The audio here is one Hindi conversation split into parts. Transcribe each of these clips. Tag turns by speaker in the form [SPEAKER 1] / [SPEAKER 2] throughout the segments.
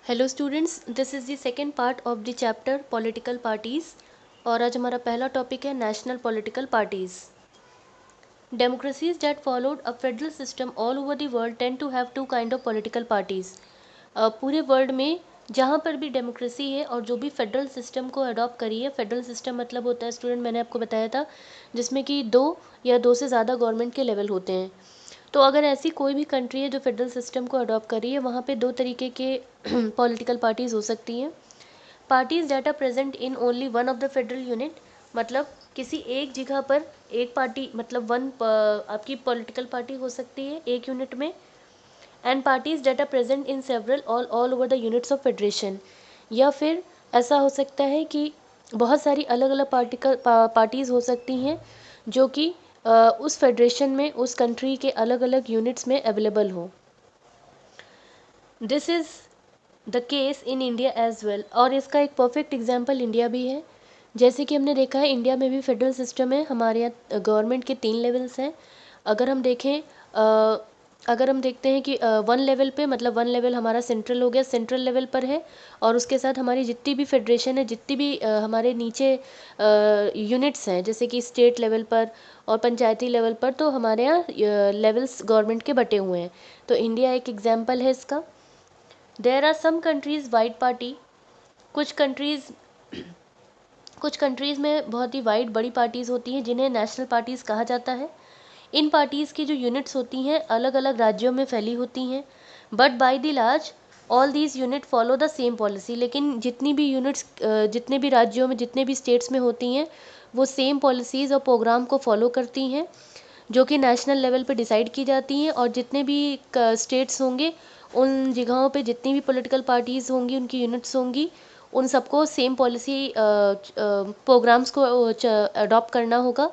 [SPEAKER 1] Hello students, this is the second part of the chapter political parties. और आज हमारा पहला टॉपिक है national political parties. Democracies that followed a federal system all over the world tend to have two kind of political parties. पूरे वर्ल्ड में जहाँ पर भी डेमोक्रेसी है और जो भी फेडरल सिस्टम को अडॉप्ट करी है, फेडरल सिस्टम मतलब होता है स्टूडेंट, मैंने आपको बताया था, जिसमें कि दो या दो से ज़्यादा गवर्नमेंट के लेवल होते हैं। तो अगर ऐसी कोई भी कंट्री है जो फेडरल सिस्टम को अडॉप्ट कर रही है, वहाँ पे दो तरीके के पॉलिटिकल पार्टीज़ हो सकती हैं। Parties that are present in only one of the federal unit, मतलब किसी एक जगह पर एक पार्टी, मतलब वन आपकी पॉलिटिकल पार्टी हो सकती है एक यूनिट में। And parties that are present in several all over the units of federation, या फिर ऐसा हो सकता है कि बहुत सारी अलग अलग पार्टीज़ हो सकती हैं जो कि उस फेडरेशन में उस कंट्री के अलग अलग यूनिट्स में अवेलेबल हो। This is the case in India as well, और इसका एक परफेक्ट एग्जाम्पल इंडिया भी है। जैसे कि हमने देखा है इंडिया में भी फेडरल सिस्टम है, हमारे यहाँ गवर्नमेंट के 3 लेवल्स हैं। अगर हम देखें अगर हम देखते हैं कि वन लेवल पे, मतलब वन लेवल हमारा सेंट्रल हो गया, सेंट्रल लेवल पर है, और उसके साथ हमारी जितनी भी फेडरेशन है, जितनी भी हमारे नीचे यूनिट्स हैं, जैसे कि स्टेट लेवल पर और पंचायती लेवल पर, तो हमारे यहाँ लेवल्स गवर्नमेंट के बटे हुए हैं। तो इंडिया एक एग्जाम्पल है इसका। There are some countries wide party, कुछ कंट्रीज़ में बहुत ही वाइड बड़ी पार्टीज़ होती हैं जिन्हें नेशनल पार्टीज़ कहा जाता है। इन पार्टीज़ की जो यूनिट्स होती हैं अलग अलग राज्यों में फैली होती हैं, but by the large all these unit follow the same policy. लेकिन जितनी भी यूनिट्स जितने भी राज्यों में, जितने भी स्टेट्स में होती हैं, वो सेम पॉलिसीज़ और प्रोग्राम को फॉलो करती हैं जो कि नेशनल लेवल पे डिसाइड की जाती हैं। और जितने भी स्टेट्स होंगे, उन जगहों पे जितनी भी पॉलिटिकल पार्टीज़ होंगी, उनकी यूनिट्स होंगी, उन सबको सेम पॉलिसी प्रोग्राम्स को अडॉप्ट करना होगा,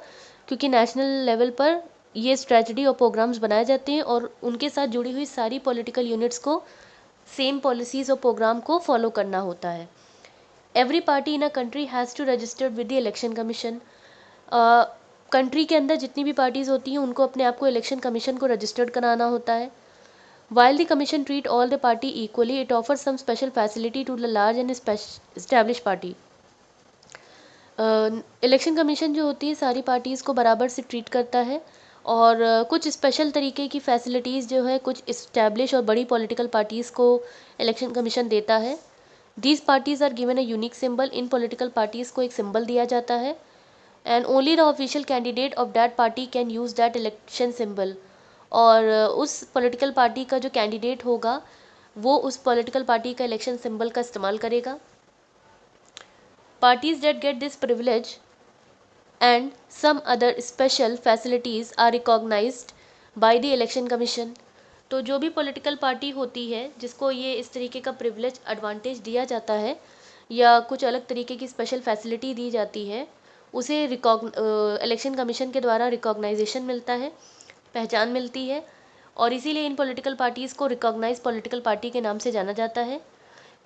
[SPEAKER 1] क्योंकि नेशनल लेवल पर ये स्ट्रेटजी और प्रोग्राम्स बनाए जाते हैं और उनके साथ जुड़ी हुई सारी पॉलिटिकल यूनिट्स को सेम पॉलिसीज़ और प्रोग्राम को फॉलो करना होता है। Every party in a country has to register with the election commission. Country के अंदर जितनी भी पार्टीज़ होती हैं उनको अपने आप को इलेक्शन कमीशन को रजिस्टर्ड कराना होता है। While the commission treat all the party equally, it offers some special facility to the large and established party. Election commission जो होती है सारी पार्टीज़ को बराबर से ट्रीट करता है, और कुछ स्पेशल तरीके की फैसिलिटीज़ जो है कुछ इस्टेब्लिश और बड़ी पॉलिटिकल पार्टीज़ को इलेक्शन कमीशन देता है। These parties are given a unique symbol, इन पॉलिटिकल पार्टीज़ को एक सिंबल दिया जाता है, and only the official candidate of that party can use that election symbol. और उस पॉलिटिकल पार्टी का जो कैंडिडेट होगा वो उस पॉलिटिकल पार्टी का इलेक्शन सिंबल का इस्तेमाल करेगा। Parties that get this privilege and some other special facilities are recognized by the election commission. तो जो भी पॉलिटिकल पार्टी होती है जिसको ये इस तरीके का प्रिविलेज एडवांटेज दिया जाता है या कुछ अलग तरीके की स्पेशल फैसिलिटी दी जाती है, उसे इलेक्शन कमीशन के द्वारा रिकॉग्नाइजेशन मिलता है, पहचान मिलती है, और इसीलिए इन पॉलिटिकल पार्टीज़ को रिकॉग्नाइज पॉलिटिकल पार्टी के नाम से जाना जाता है।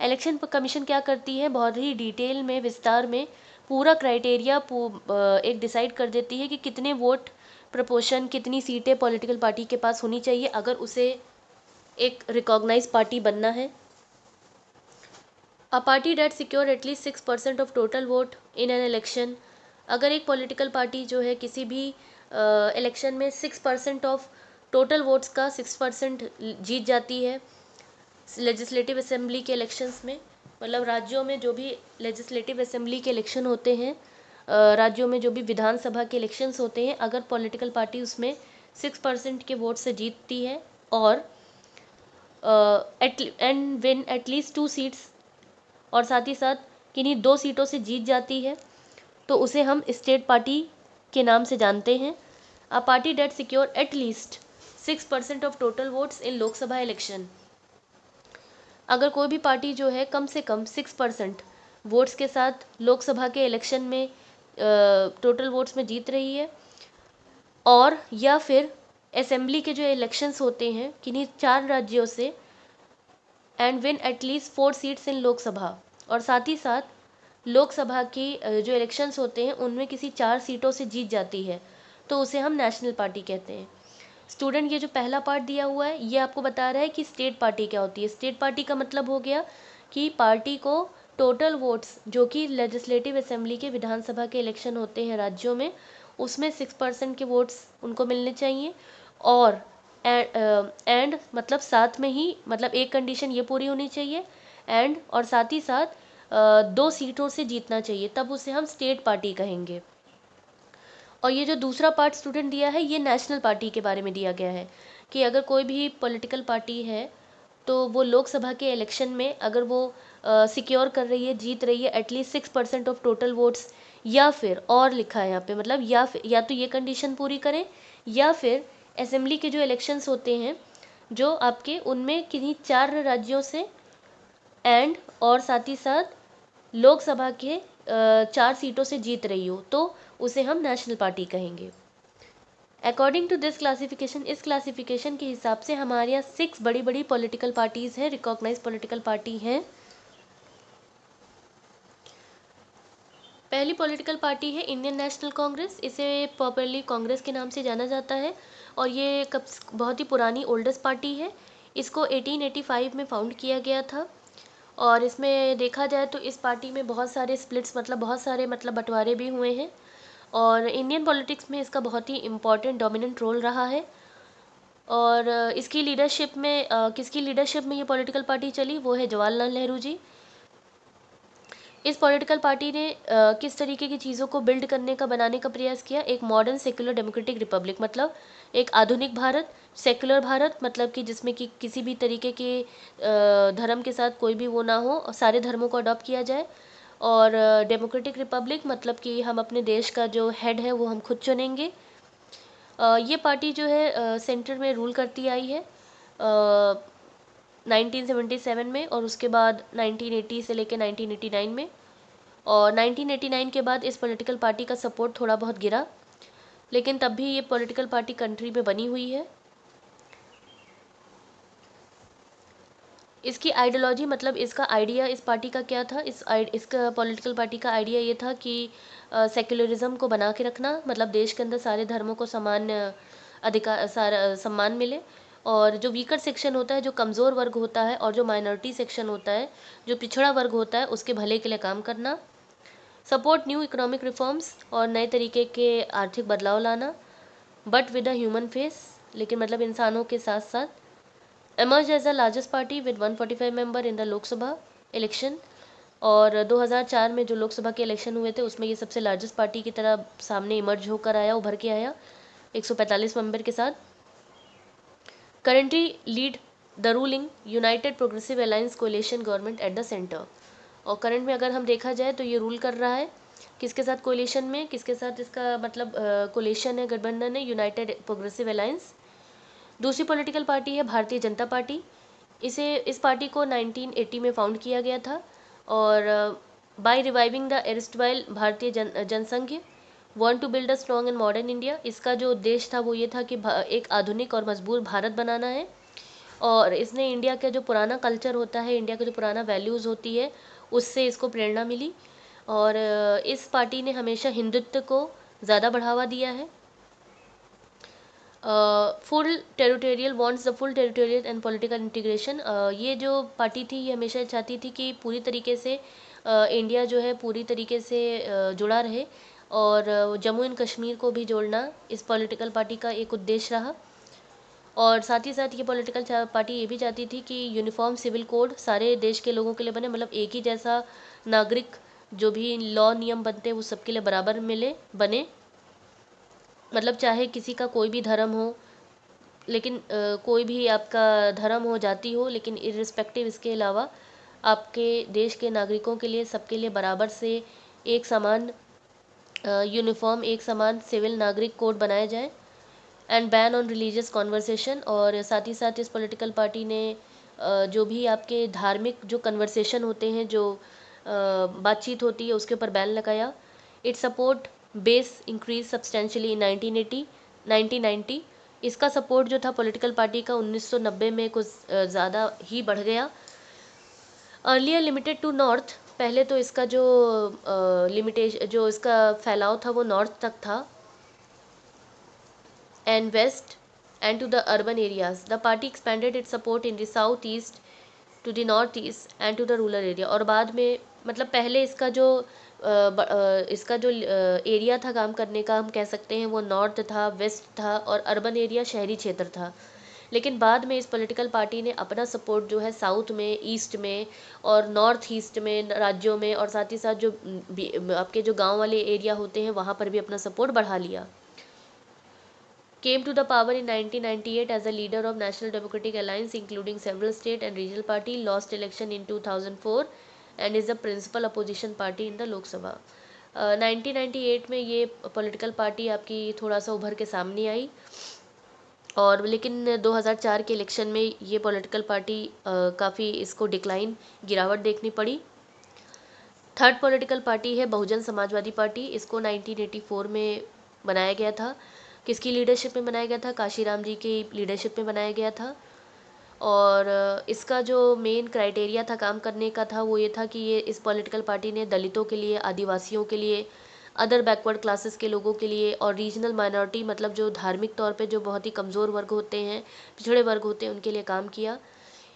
[SPEAKER 1] इलेक्शन कमीशन क्या करती है, बहुत ही डिटेल में, विस्तार में पूरा क्राइटेरिया एक डिसाइड कर देती है कि कितने वोट प्रपोर्शन, कितनी सीटें पॉलिटिकल पार्टी के पास होनी चाहिए अगर उसे एक रिकॉग्नाइज पार्टी बनना है। A party that secure at least 6% of total vote in an election, अगर एक पॉलिटिकल पार्टी जो है किसी भी इलेक्शन में 6% ऑफ टोटल वोट्स का 6% जीत जाती है लेजिस्लेटिव असेंबली के इलेक्शंस में, मतलब राज्यों में जो भी लेजिस्लेटिव असेंबली के इलेक्शन होते हैं, राज्यों में जो भी विधानसभा के इलेक्शंस होते हैं, अगर पॉलिटिकल पार्टी उसमें 6% के वोट से जीतती है और एंड विन एटलीस्ट 2 सीट्स, और साथ ही साथ किन्हीं 2 सीटों से जीत जाती है, तो उसे हम स्टेट पार्टी के नाम से जानते हैं। A party that secure at least 6% of total votes in Lok Sabha election, अगर कोई भी पार्टी जो है कम से कम 6% वोट्स के साथ लोकसभा के इलेक्शन में टोटल वोट्स में जीत रही है, और या फिर असेंबली के जो इलेक्शंस होते हैं किन्हीं 4 राज्यों से, and win at least 4 seats in Lok Sabha, और साथ ही साथ लोकसभा की जो इलेक्शंस होते हैं उनमें किसी 4 सीटों से जीत जाती है, तो उसे हम नेशनल पार्टी कहते हैं। स्टूडेंट ये जो पहला पार्ट दिया हुआ है ये आपको बता रहा है कि स्टेट पार्टी क्या होती है। स्टेट पार्टी का मतलब हो गया कि पार्टी को टोटल वोट्स जो कि लेजिस्लेटिव असेंबली के विधानसभा के इलेक्शन होते हैं राज्यों में, उसमें 6% के वोट्स उनको मिलने चाहिए। और एंड मतलब साथ में ही मतलब एक कंडीशन ये पूरी होनी चाहिए एंड और साथ ही साथ 2 सीटों से जीतना चाहिए, तब उसे हम स्टेट पार्टी कहेंगे। और ये जो दूसरा पार्ट स्टूडेंट दिया है ये नेशनल पार्टी के बारे में दिया गया है कि अगर कोई भी पॉलिटिकल पार्टी है तो वो लोकसभा के इलेक्शन में अगर वो सिक्योर कर रही है, जीत रही है एटलीस्ट 6% ऑफ टोटल वोट्स, या फिर और लिखा है यहाँ पे मतलब या तो ये कंडीशन पूरी करें या फिर असेंबली के जो इलेक्शंस होते हैं जो आपके उनमें किन्हीं 4 राज्यों से एंड और साथ ही साथ लोकसभा के 4 सीटों से जीत रही हो तो उसे हम नेशनल पार्टी कहेंगे। अकॉर्डिंग टू दिस क्लासिफिकेशन, इस क्लासिफिकेशन के हिसाब से हमारे यहाँ 6 बड़ी बड़ी पॉलिटिकल पार्टीज हैं, रिकॉग्नाइज पॉलिटिकल पार्टी हैं। पहली पॉलिटिकल पार्टी है इंडियन नेशनल कांग्रेस, इसे पॉपुलरली कांग्रेस के नाम से जाना जाता है और ये बहुत ही पुरानी ओल्डेस्ट पार्टी है। इसको 1885 में फाउंड किया गया था और इसमें देखा जाए तो इस पार्टी में बहुत सारे स्प्लिट्स मतलब बहुत सारे मतलब बंटवारे भी हुए हैं और इंडियन पॉलिटिक्स में इसका बहुत ही इम्पोर्टेंट डोमिनेंट रोल रहा है। और इसकी लीडरशिप में किसकी लीडरशिप में ये पॉलिटिकल पार्टी चली, वो है जवाहरलाल नेहरू जी। इस पॉलिटिकल पार्टी ने किस तरीके की चीज़ों को बिल्ड करने का बनाने का प्रयास किया, एक मॉडर्न सेक्युलर डेमोक्रेटिक रिपब्लिक मतलब एक आधुनिक भारत, सेक्युलर भारत मतलब कि जिसमें कि किसी भी तरीके के धर्म के साथ कोई भी वो ना हो और सारे धर्मों को अडॉप्ट किया जाए, और डेमोक्रेटिक रिपब्लिक मतलब कि हम अपने देश का जो हेड है वो हम खुद चुनेंगे। ये पार्टी जो है सेंटर में रूल करती आई है 1977 में और उसके बाद 1980 से लेकर 1989 में, और 1989 के बाद इस पॉलिटिकल पार्टी का सपोर्ट थोड़ा बहुत गिरा, लेकिन तब भी ये पॉलिटिकल पार्टी कंट्री में बनी हुई है। इसकी आइडियोलॉजी मतलब इसका आइडिया इस पार्टी का क्या था, इसका पॉलिटिकल पार्टी का आइडिया ये था कि सेक्युलरिज्म को बना के रखना, मतलब देश के अंदर सारे धर्मों को समान अधिकार सारा सम्मान मिले, और जो वीकर सेक्शन होता है, जो कमज़ोर वर्ग होता है, और जो माइनॉरिटी सेक्शन होता है, जो पिछड़ा वर्ग होता है, उसके भले के लिए काम करना। सपोर्ट न्यू इकोनॉमिक रिफॉर्म्स और नए तरीके के आर्थिक बदलाव लाना, but with a human face, लेकिन मतलब इंसानों के साथ साथ। emerged as the largest party with 145 member in the Lok Sabha election, और 2004 में जो लोकसभा के इलेक्शन हुए थे उसमें ये सबसे लार्जेस्ट पार्टी की तरह सामने इमर्ज होकर आया, उभर के आया 145 मेंबर के साथ। Currently lead the ruling United progressive alliance coalition government at the centre, और करंट में अगर हम देखा जाए तो ये रूल कर रहा है किसके साथ कोलिशन में, किसके साथ इसका मतलब कोलिशन है, गठबंधन है, यूनाइटेड प्रोग्रेसिव अलायंस। दूसरी पॉलिटिकल पार्टी है भारतीय जनता पार्टी, इस पार्टी को 1980 में फाउंड किया गया था और bye reviving the erstwhile Bharatiya Jana Sangh want to build a strong and modern India. इसका जो उद्देश्य था वो ये था कि एक आधुनिक और मजबूत भारत बनाना है, और इसने इंडिया का जो पुराना कल्चर होता है, इंडिया का जो पुराना वैल्यूज़ होती है, उससे इसको प्रेरणा मिली, और इस पार्टी ने हमेशा हिंदुत्व को ज़्यादा बढ़ावा दिया है। Full territorial wants the full territorial and political integration, ये जो पार्टी थी ये हमेशा चाहती थी कि पूरी तरीके से इंडिया जो है पूरी तरीके से जुड़ा रहे, और जम्मू एंड कश्मीर को भी जोड़ना इस पॉलिटिकल पार्टी का एक उद्देश्य रहा। और साथ ही साथ ये पॉलिटिकल पार्टी ये भी चाहती थी कि यूनिफॉर्म सिविल कोड सारे देश के लोगों के लिए बने, मतलब एक ही जैसा नागरिक जो भी लॉ नियम बनते हैं वो सबके लिए बराबर मिले बने, मतलब चाहे किसी का कोई भी धर्म हो, लेकिन कोई भी आपका धर्म हो, जाति हो, लेकिन इर्रिस्पेक्टिव इसके अलावा आपके देश के नागरिकों के लिए सबके लिए बराबर से एक समान यूनिफॉर्म एक समान सिविल नागरिक कोड बनाया जाए, and ban on religious conversation. और साथ ही साथ इस पॉलिटिकल पार्टी ने जो भी आपके धार्मिक जो कन्वर्सेशन होते हैं, जो बातचीत होती है, उसके ऊपर बैन लगाया। It support base increase substantially in 1990। इसका सपोर्ट जो था पॉलिटिकल पार्टी का 1990 में कुछ ज़्यादा ही बढ़ गया। अर्लियर लिमिटेड टू नॉर्थ, पहले तो इसका जो लिमिटेशन जो इसका फैलाव था वो नॉर्थ तक था, and west and to the urban areas. The party expanded its support in the southeast, to the north east and to the rural area. और बाद में मतलब पहले इसका जो एरिया था काम करने का, हम कह सकते हैं वो नॉर्थ था, वेस्ट था, और अर्बन एरिया शहरी क्षेत्र था। लेकिन बाद में इस पॉलिटिकल पार्टी ने अपना सपोर्ट जो है साउथ में, ईस्ट में और नॉर्थ ईस्ट में राज्यों में, और साथ ही साथ जो आपके जो गांव वाले एरिया होते हैं वहाँ पर भी अपना सपोर्ट बढ़ा लिया। Came to the power in 1998 as a leader of National Democratic Alliance including several state and regional party, lost election in 2004 and is the principal opposition party in the Lok Sabha। 1998 में ये पॉलिटिकल पार्टी आपकी थोड़ा सा उभर के सामने आई, और लेकिन 2004 के इलेक्शन में ये पॉलिटिकल पार्टी काफ़ी इसको गिरावट देखनी पड़ी। थर्ड पॉलिटिकल पार्टी है बहुजन समाजवादी पार्टी। इसको 1984 में बनाया गया था। किसकी लीडरशिप में बनाया गया था? काशीराम जी की लीडरशिप में बनाया गया था। और इसका जो मेन क्राइटेरिया था काम करने का था वो ये था कि ये इस पॉलिटिकल पार्टी ने दलितों के लिए, आदिवासियों के लिए, अदर बैकवर्ड क्लासेस के लोगों के लिए और रीजनल माइनॉरिटी मतलब जो धार्मिक तौर पे जो बहुत ही कमज़ोर वर्ग होते हैं, पिछड़े वर्ग होते हैं, उनके लिए काम किया।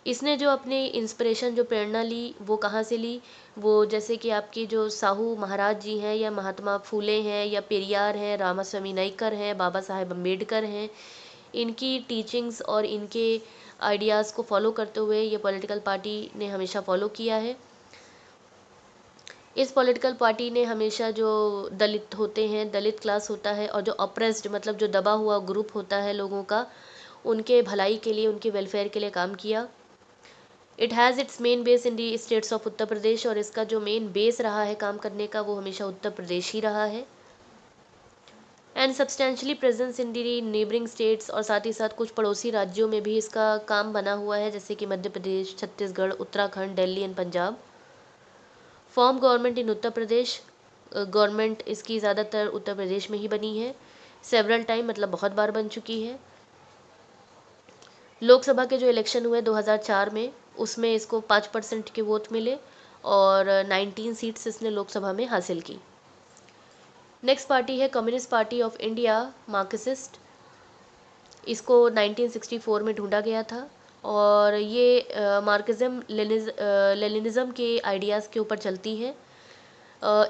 [SPEAKER 1] इसने जो अपने इंस्पिरेशन जो प्रेरणा ली वो कहाँ से ली? वो जैसे कि आपकी जो साहू महाराज जी हैं, या महात्मा फूले हैं, या पेरियार हैं, रामास्वामी नाइकर हैं, बाबा साहेब अम्बेडकर हैं, इनकी टीचिंग्स और इनके आइडियाज़ को फॉलो करते हुए ये पॉलिटिकल पार्टी ने हमेशा फॉलो किया है। इस पॉलिटिकल पार्टी ने हमेशा जो दलित होते हैं, दलित क्लास होता है, और जो अप्रेस्ड मतलब जो दबा हुआ ग्रुप होता है लोगों का, उनके भलाई के लिए, उनके वेलफेयर के लिए काम किया। It has its main base in the states of Uttar Pradesh, और इसका जो मेन बेस रहा है काम करने का वो हमेशा उत्तर प्रदेश ही रहा है। And substantially presence in the neighbouring states, और साथ ही साथ कुछ पड़ोसी राज्यों में भी इसका काम बना हुआ है, जैसे कि Madhya Pradesh, Chhattisgarh, Uttarakhand, Delhi and Punjab. Form government in Uttar Pradesh, government इसकी ज़्यादातर उत्तर प्रदेश में ही बनी है। सेवरल टाइम मतलब बहुत बार बन चुकी है। लोकसभा के जो इलेक्शन हुए 2004 में, उसमें इसको 5% के वोट मिले और 19 सीट्स इसने लोकसभा में हासिल की। नेक्स्ट पार्टी है communist party of India, Marxist. इसको 1964 में ढूंढा गया था, और ये मार्क्सिज्म लेनिनिज्म के आइडियाज़ के ऊपर चलती है।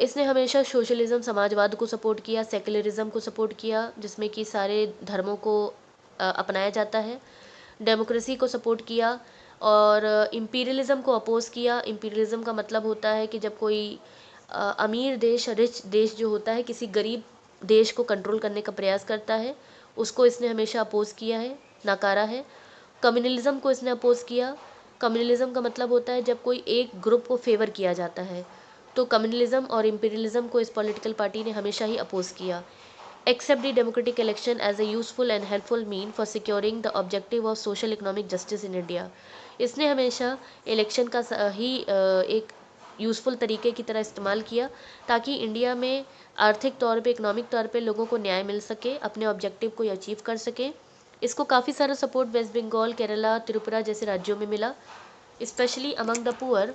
[SPEAKER 1] इसने हमेशा सोशलिज्म, समाजवाद को सपोर्ट किया, सेकुलरिज्म को सपोर्ट किया, जिसमें कि सारे धर्मों को अपनाया जाता है, डेमोक्रेसी को सपोर्ट किया, और इम्पीरियलिज्म को अपोज किया। इम्पीरियलिज्म का मतलब होता है कि जब कोई अमीर देश, रिच देश जो होता है, किसी गरीब देश को कंट्रोल करने का प्रयास करता है, उसको इसने हमेशा अपोज किया है, नकारा है। कम्युनलिज्म को इसने अपोज किया। कम्युनलिज्म का मतलब होता है जब कोई एक ग्रुप को फेवर किया जाता है, तो कम्युनलिज्म और इम्पीरियलिज्म को इस पॉलिटिकल पार्टी ने हमेशा ही अपोज किया। Accept the democratic election as a useful and helpful mean for securing the objective of social economic justice in India। इसने हमेशा इलेक्शन का ही एक यूज़फुल तरीके की तरह इस्तेमाल किया, ताकि इंडिया में आर्थिक तौर पे, इकोनॉमिक तौर पे लोगों को न्याय मिल सके, अपने ऑब्जेक्टिव को अचीव कर सके। इसको काफ़ी सारा सपोर्ट वेस्ट बंगाल, केरला, त्रिपुरा जैसे राज्यों में मिला, specially among the poor,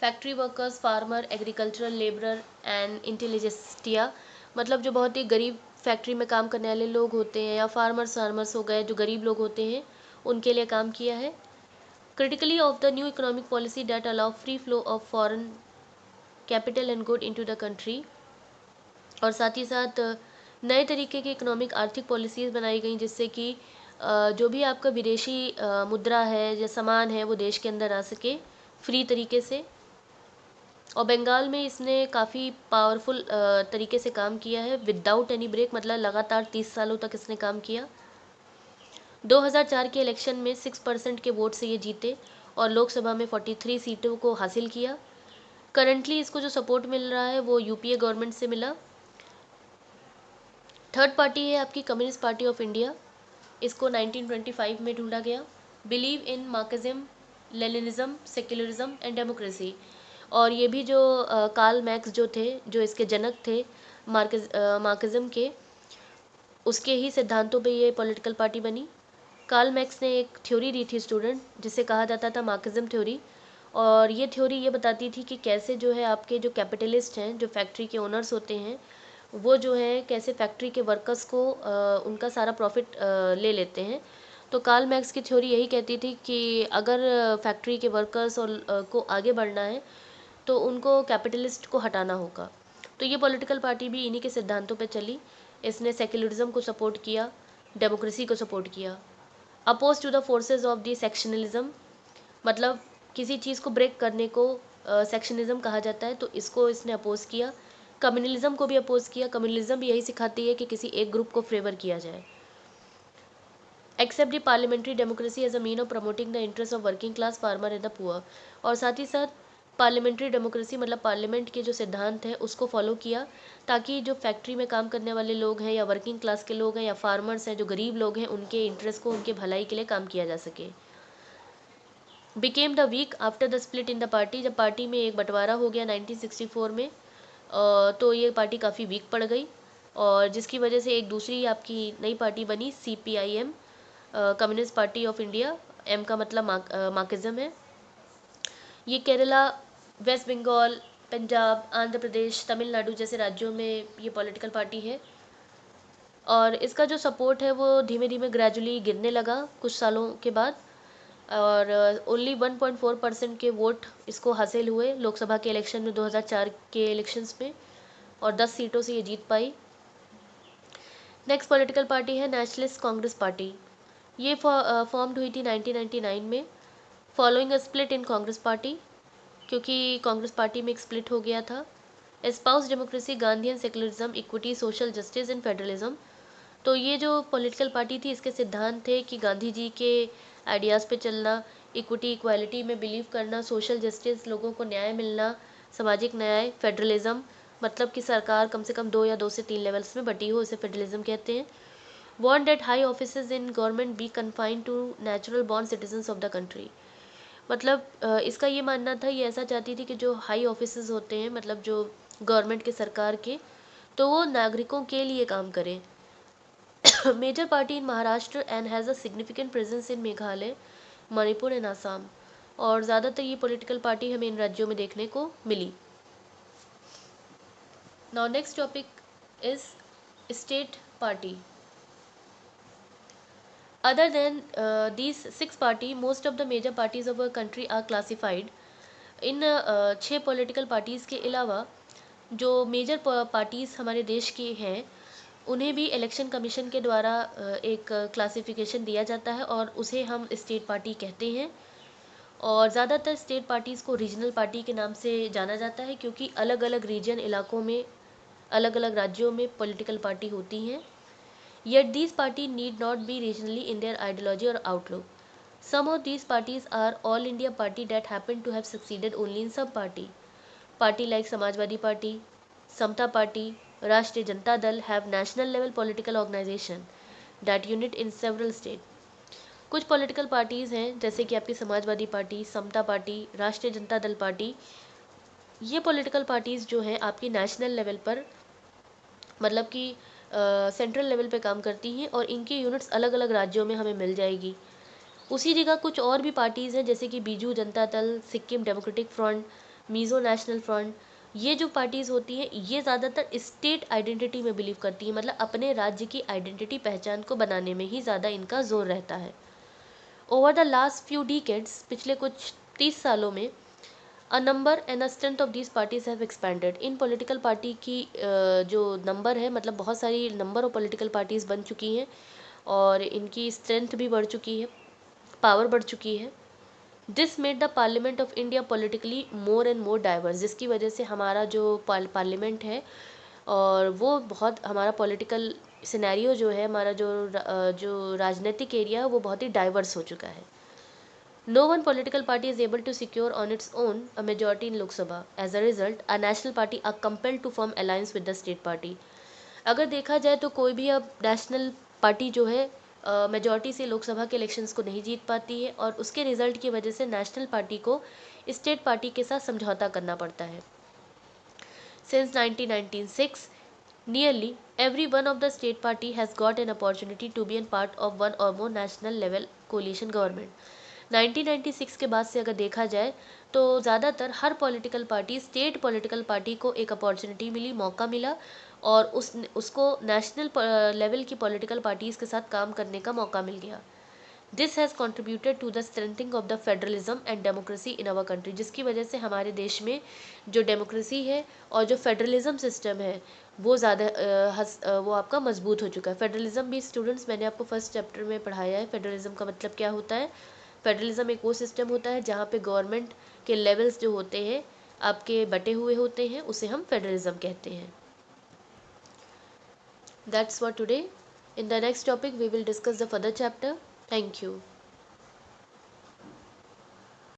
[SPEAKER 1] factory workers, farmer, agricultural labourer and intelligentsia, मतलब जो बहुत ही गरीब फैक्ट्री में काम करने वाले लोग होते हैं, या फार्मर्स हो गए, जो गरीब लोग होते हैं, उनके लिए काम किया है। Critically of the new economic policy that allow free flow of foreign capital and good into the country, और साथ ही साथ नए तरीके की इकोनॉमिक आर्थिक पॉलिसीज़ बनाई गई, जिससे कि जो भी आपका विदेशी मुद्रा है या सामान है वो देश के अंदर आ सके फ्री तरीके से। और बंगाल में इसने काफ़ी पावरफुल तरीके से काम किया है, विदाउट एनी ब्रेक, मतलब लगातार 30 सालों तक इसने काम किया। 2004 के इलेक्शन में 6% के वोट से ये जीते, और लोकसभा में 43 सीटों को हासिल किया। करंटली इसको जो सपोर्ट मिल रहा है वो यूपीए गवर्नमेंट से मिला। थर्ड पार्टी है आपकी कम्युनिस्ट पार्टी ऑफ इंडिया। इसको 1925 में ढूंढा गया। Believe in Marxism, Leninism, secularism and democracy, और ये भी जो कार्ल मैक्स जो थे, जो इसके जनक थे मार्क्सिज्म के, उसके ही सिद्धांतों पे ये पॉलिटिकल पार्टी बनी। कार्ल मैक्स ने एक थ्योरी दी थी स्टूडेंट, जिसे कहा जाता था मार्क्सिज्म थ्योरी, और ये थ्योरी ये बताती थी कि कैसे जो है आपके जो कैपिटलिस्ट हैं, जो फैक्ट्री के ओनर्स होते हैं, वो जो है कैसे फैक्ट्री के वर्कर्स को उनका सारा प्रॉफिट ले लेते हैं। तो कार्ल मैक्स की थ्योरी यही कहती थी कि अगर फैक्ट्री के वर्कर्स और को आगे बढ़ना है तो उनको कैपिटलिस्ट को हटाना होगा। तो ये पॉलिटिकल पार्टी भी इन्हीं के सिद्धांतों पे चली। इसने सेक्युलरिज्म को सपोर्ट किया, डेमोक्रेसी को सपोर्ट किया। Oppose to the forces of the sectionalism, मतलब किसी चीज़ को ब्रेक करने को सेक्शनिज्म कहा जाता है, तो इसको इसने अपोज किया। कम्युनलिज्म को भी अपोज किया। कम्युनलिज्म भी यही सिखाती है कि किसी एक ग्रुप को फेवर किया जाए। Accept the parliamentary democracy as a mean of promoting the interest of working class farmer and the poor. और साथ ही साथ पार्लियामेंट्री डेमोक्रेसी मतलब पार्लियामेंट के जो सिद्धांत हैं उसको फॉलो किया, ताकि जो फैक्ट्री में काम करने वाले लोग हैं या वर्किंग क्लास के लोग हैं या फार्मर्स हैं, जो गरीब लोग हैं, उनके इंटरेस्ट को, उनके भलाई के लिए काम किया जा सके। Became the weak after the split in the party, जब पार्टी में एक बंटवारा हो गया 1964 में, तो ये पार्टी काफ़ी वीक पड़ गई, और जिसकी वजह से एक दूसरी आपकी नई पार्टी बनी, CPIM, communist party of India. M का मतलब मार्क्सिज्म है। ये केरला, वेस्ट बंगाल, पंजाब, आंध्र प्रदेश, तमिलनाडु जैसे राज्यों में ये पॉलिटिकल पार्टी है। और इसका जो सपोर्ट है वो धीमे धीमे ग्रेजुअली गिरने लगा कुछ सालों के बाद, और ओनली 1.4% के वोट इसको हासिल हुए लोकसभा के इलेक्शन में 2004 के इलेक्शंस में, और 10 सीटों से ये जीत पाई। नेक्स्ट पॉलिटिकल पार्टी है नेशनलिस्ट कांग्रेस पार्टी। ये फॉर्म्ड हुई थी 1999 में, following a split in Congress party, क्योंकि कांग्रेस पार्टी में एक स्प्लिट हो गया था। Espouse democracy, Gandhian secularism, equity, social justice and federalism. तो ये जो पॉलिटिकल पार्टी थी इसके सिद्धांत थे कि गांधी जी के आइडियाज़ पे चलना, इक्विटी इक्वालिटी में बिलीव करना, सोशल जस्टिस, लोगों को न्याय मिलना, सामाजिक न्याय, फेडरलिज्म मतलब कि सरकार कम से कम 2 या 2 से 3 लेवल्स में बटी हो, इसे फेडरलिज्म कहते हैं। Want that high offices in government be confined to natural born citizens of the country, मतलब इसका ये मानना था, ये ऐसा चाहती थी कि जो हाई ऑफिसज होते हैं, मतलब जो गवर्नमेंट के, सरकार के, तो वो नागरिकों के लिए काम करें। Major party in Maharashtra and has a significant presence in Meghalaya, Manipur and Assam. और ज़्यादातर ये पॉलिटिकल पार्टी हमें इन राज्यों में देखने को मिली। Now next topic is state party. Other than these 6 party, most of the major parties of our country are classified in 6 political parties के अलावा जो मेजर पार्टीज़ हमारे देश की हैं उन्हें भी इलेक्शन कमीशन के द्वारा एक क्लासिफिकेशन दिया जाता है, और उसे हम स्टेट पार्टी कहते हैं। और ज़्यादातर स्टेट पार्टीज़ को रीजनल पार्टी के नाम से जाना जाता है, क्योंकि अलग अलग रीजन इलाकों में, अलग अलग राज्यों में पॉलिटिकल पार्टी होती हैं। Yet these parties need not be regionally in their ideology or outlook. Some of these parties are all India party that happen to have succeeded only in some party. Party like Samajwadi Party, Samta Party, Rashtriya Janata Dal have national level political organization that unit in several states. कुछ पॉलिटिकल पार्टीज़ हैं जैसे कि आपकी समाजवादी पार्टी, समता पार्टी, राष्ट्रीय जनता दल पार्टी। ये पॉलिटिकल पार्टीज़ जो हैं आपकी नेशनल लेवल पर, मतलब कि सेंट्रल लेवल पे काम करती हैं, और इनकी यूनिट्स अलग अलग राज्यों में हमें मिल जाएगी। उसी जगह कुछ और भी पार्टीज़ हैं जैसे कि Biju Janata Dal, Sikkim democratic front, Mizo national front. ये जो पार्टीज़ होती हैं ये ज़्यादातर स्टेट आइडेंटिटी में बिलीव करती हैं, मतलब अपने राज्य की आइडेंटिटी, पहचान को बनाने में ही ज़्यादा इनका जोर रहता है। Over the last few decades, पिछले कुछ 30 सालों में, a number and a strength of these parties have expanded. In political party की जो नंबर है, मतलब बहुत सारी नंबर ऑफ पॉलिटिकल पार्टीज़ बन चुकी हैं, और इनकी स्ट्रेंथ भी बढ़ चुकी है, पावर बढ़ चुकी है। This made the parliament of India politically more and more diverse, जिसकी वजह से हमारा जो पार्लियामेंट है और वो बहुत, हमारा पॉलिटिकल सिनेरियो जो है, हमारा जो राजनीतिक एरिया है वो बहुत ही डाइवर्स हो चुका है। No one political party is able to secure on its own a majority in Lok Sabha. As a result, a national party are compelled to form alliance with the state party. अगर देखा जाए तो कोई भी अब नेशनल पार्टी जो है मेजॉरिटी से लोकसभा के इलेक्शंस को नहीं जीत पाती है, और उसके रिजल्ट की वजह से नेशनल पार्टी को स्टेट पार्टी के साथ समझौता करना पड़ता है। Since 1996, nearly every one of the state party has got an opportunity to be a part of one or more national level coalition government. 1996 के बाद से अगर देखा जाए तो ज़्यादातर हर political party, state political party को एक अपॉर्चुनिटी मिली, मौका मिला, और उसको नेशनल लेवल की पॉलिटिकल पार्टीज़ के साथ काम करने का मौका मिल गया। This has contributed to the strengthening of the federalism and democracy in our country, जिसकी वजह से हमारे देश में जो डेमोक्रेसी है और जो फेडरलिज्म सिस्टम है वो ज़्यादा वो आपका मजबूत हो चुका है। फेडरलिज्म भी स्टूडेंट्स मैंने आपको फर्स्ट चैप्टर में पढ़ाया है। फेडरलिज्म का मतलब क्या होता है? फेडरलिज्म एक वो सिस्टम होता है जहाँ पे गवर्नमेंट के लेवल्स जो होते हैं आपके बटे हुए होते हैं, उसे हम फेडरलिज्म कहते हैं। That's for today. In the next topic, we will discuss the further chapter. Thank you.